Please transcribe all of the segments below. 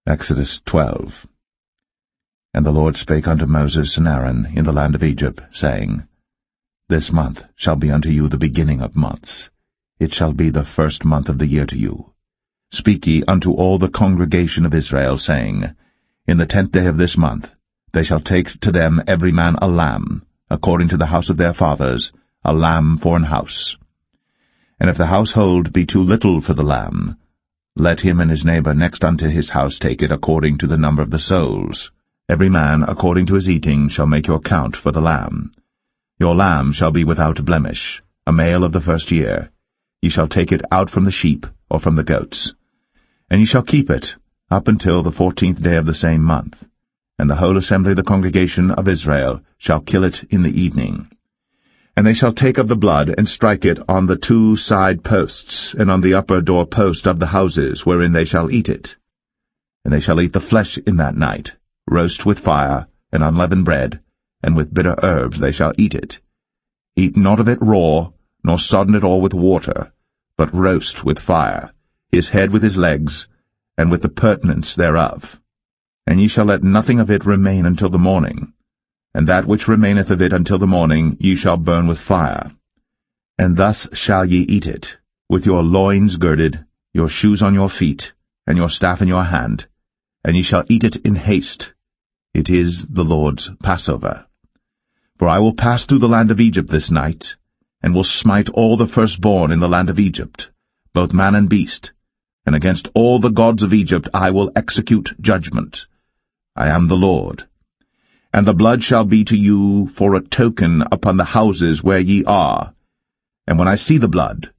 Exodus 12. And the Lord spake unto Moses and Aaron in the land of Egypt, saying, This month shall be unto you the beginning of months. It shall be the first month of the year to you. Speak ye unto all the congregation of Israel, saying, In the 10th day of this month they shall take to them every man a lamb, according to the house of their fathers, a lamb for an house. And if the household be too little for the lamb, let him and his neighbor next unto his house take it according to the number of the souls. Every man according to his eating shall make your count for the lamb. Your lamb shall be without blemish, a male of the first year. Ye shall take it out from the sheep or from the goats. And ye shall keep it up until the 14th day of the same month. And the whole assembly of the congregation of Israel shall kill it in the evening. And they shall take of the blood, and strike it on the 2 side posts, and on the upper door post of the houses wherein they shall eat it. And they shall eat the flesh in that night, roast with fire, and unleavened bread, and with bitter herbs they shall eat it. Eat not of it raw, nor sodden it all with water, but roast with fire, his head with his legs, and with the purtenance thereof. And ye shall let nothing of it remain until the morning. And that which remaineth of it until the morning ye shall burn with fire. And thus shall ye eat it, with your loins girded, your shoes on your feet, and your staff in your hand, and ye shall eat it in haste. It is the Lord's Passover. For I will pass through the land of Egypt this night, and will smite all the firstborn in the land of Egypt, both man and beast, and against all the gods of Egypt I will execute judgment. I am the Lord. And the blood shall be to you for a token upon the houses where ye are. And when I see the blood,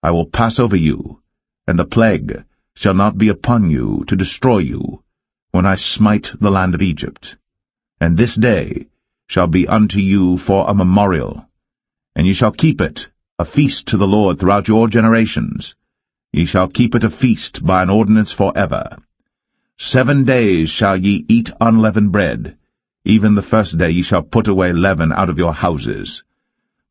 I will pass over you, and the plague shall not be upon you to destroy you, when I smite the land of Egypt. And this day shall be unto you for a memorial, and ye shall keep it a feast to the Lord throughout your generations. Ye shall keep it a feast by an ordinance forever. 7 days shall ye eat unleavened bread. Even the first day ye shall put away leaven out of your houses.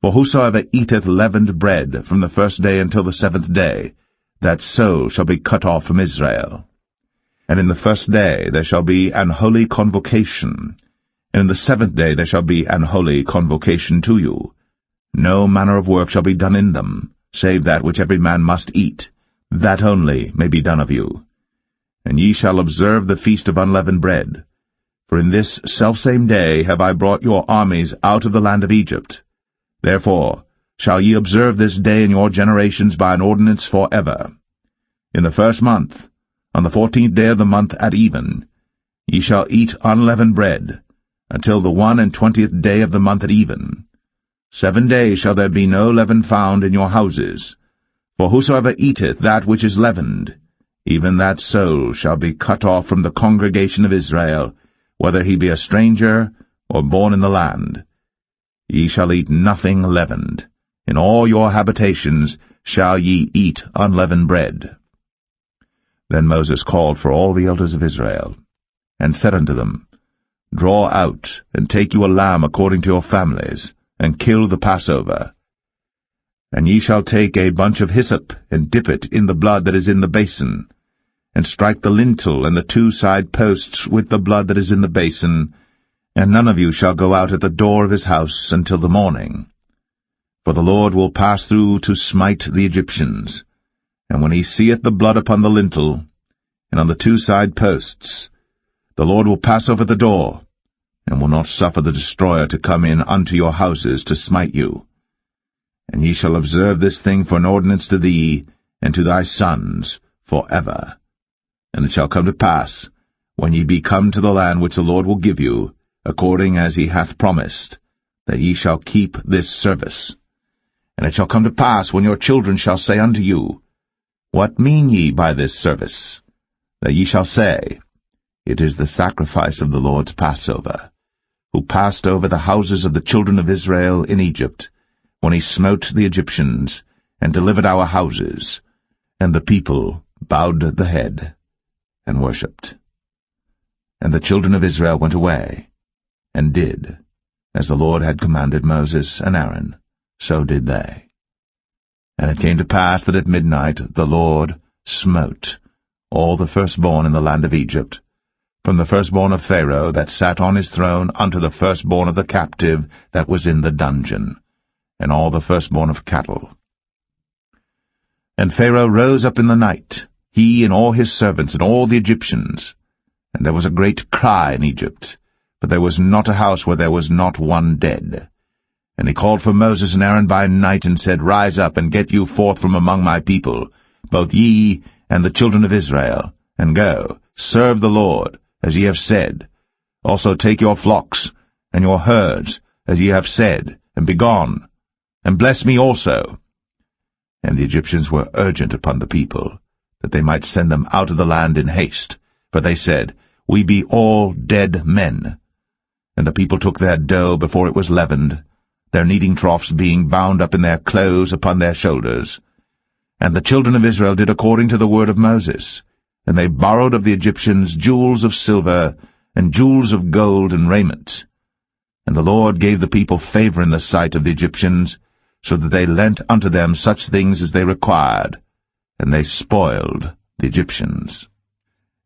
For whosoever eateth leavened bread from the first day until the 7th day, that soul shall be cut off from Israel. And in the first day there shall be an holy convocation, and in the 7th day there shall be an holy convocation to you. No manner of work shall be done in them, save that which every man must eat, that only may be done of you. And ye shall observe the feast of unleavened bread. For in this selfsame day have I brought your armies out of the land of Egypt. Therefore shall ye observe this day in your generations by an ordinance forever. In the 1st month, on the 14th day of the month at even, ye shall eat unleavened bread, until the 21st day of the month at even. 7 days shall there be no leaven found in your houses. For whosoever eateth that which is leavened, even that soul shall be cut off from the congregation of Israel, whether he be a stranger or born in the land. Ye shall eat nothing leavened. In all your habitations shall ye eat unleavened bread. Then Moses called for all the elders of Israel, and said unto them, Draw out, and take you a lamb according to your families, and kill the Passover. And ye shall take a bunch of hyssop, and dip it in the blood that is in the basin, and strike the lintel and the 2 side posts with the blood that is in the basin, and none of you shall go out at the door of his house until the morning. For the Lord will pass through to smite the Egyptians, and when he seeth the blood upon the lintel, and on the 2 side posts, the Lord will pass over the door, and will not suffer the destroyer to come in unto your houses to smite you. And ye shall observe this thing for an ordinance to thee, and to thy sons, forever. And it shall come to pass, when ye be come to the land which the Lord will give you, according as he hath promised, that ye shall keep this service. And it shall come to pass, when your children shall say unto you, What mean ye by this service? That ye shall say, It is the sacrifice of the Lord's Passover, who passed over the houses of the children of Israel in Egypt, when he smote the Egyptians, and delivered our houses. And the people bowed the head, and worshipped. And the children of Israel went away, and did, as the Lord had commanded Moses and Aaron, so did they. And it came to pass that at midnight the Lord smote all the firstborn in the land of Egypt, from the firstborn of Pharaoh that sat on his throne unto the firstborn of the captive that was in the dungeon, and all the firstborn of cattle. And Pharaoh rose up in the night, he and all his servants and all the Egyptians. And there was a great cry in Egypt, but there was not a house where there was not one dead. And he called for Moses and Aaron by night, and said, Rise up, and get you forth from among my people, both ye and the children of Israel, and go, serve the Lord, as ye have said. Also take your flocks and your herds, as ye have said, and be gone, and bless me also. And the Egyptians were urgent upon the people, that they might send them out of the land in haste. For they said, We be all dead men. And the people took their dough before it was leavened, their kneading troughs being bound up in their clothes upon their shoulders. And the children of Israel did according to the word of Moses, and they borrowed of the Egyptians jewels of silver, and jewels of gold and raiment. And the Lord gave the people favor in the sight of the Egyptians, so that they lent unto them such things as they required, and they spoiled the Egyptians.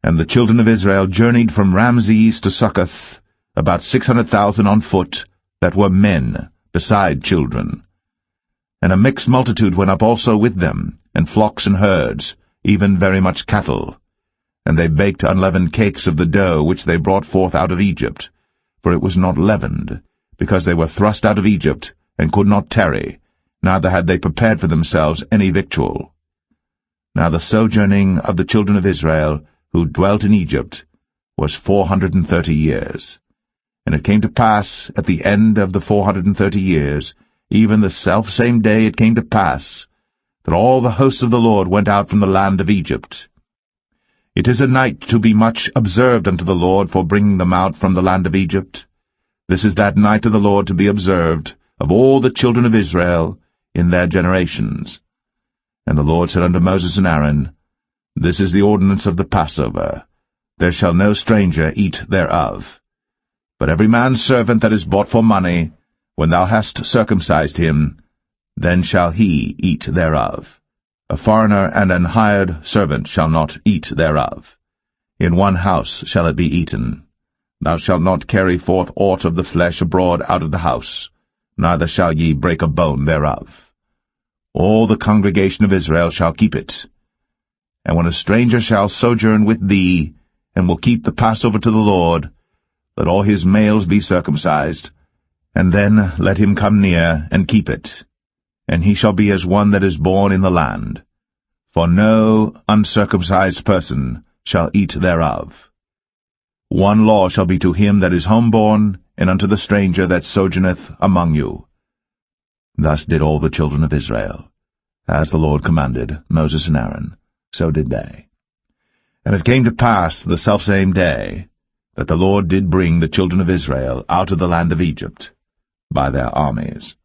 And the children of Israel journeyed from Ramses to Succoth, about 600,000 on foot, that were men, beside children. And a mixed multitude went up also with them, and flocks and herds, even very much cattle. And they baked unleavened cakes of the dough which they brought forth out of Egypt, for it was not leavened, because they were thrust out of Egypt, and could not tarry, neither had they prepared for themselves any victual. Now the sojourning of the children of Israel, who dwelt in Egypt, was 430 years. And it came to pass, at the end of the 430 years, even the selfsame day it came to pass, that all the hosts of the Lord went out from the land of Egypt. It is a night to be much observed unto the Lord for bringing them out from the land of Egypt. This is that night of the Lord to be observed of all the children of Israel in their generations. And the Lord said unto Moses and Aaron, This is the ordinance of the Passover. There shall no stranger eat thereof. But every man's servant that is bought for money, when thou hast circumcised him, then shall he eat thereof. A foreigner and an hired servant shall not eat thereof. In one house shall it be eaten. Thou shalt not carry forth aught of the flesh abroad out of the house, neither shall ye break a bone thereof. All the congregation of Israel shall keep it. And when a stranger shall sojourn with thee, and will keep the Passover to the Lord, let all his males be circumcised, and then let him come near and keep it. And he shall be as one that is born in the land. For no uncircumcised person shall eat thereof. One law shall be to him that is homeborn, and unto the stranger that sojourneth among you. Thus did all the children of Israel. As the Lord commanded Moses and Aaron, so did they. And it came to pass the selfsame day, that the Lord did bring the children of Israel out of the land of Egypt by their armies.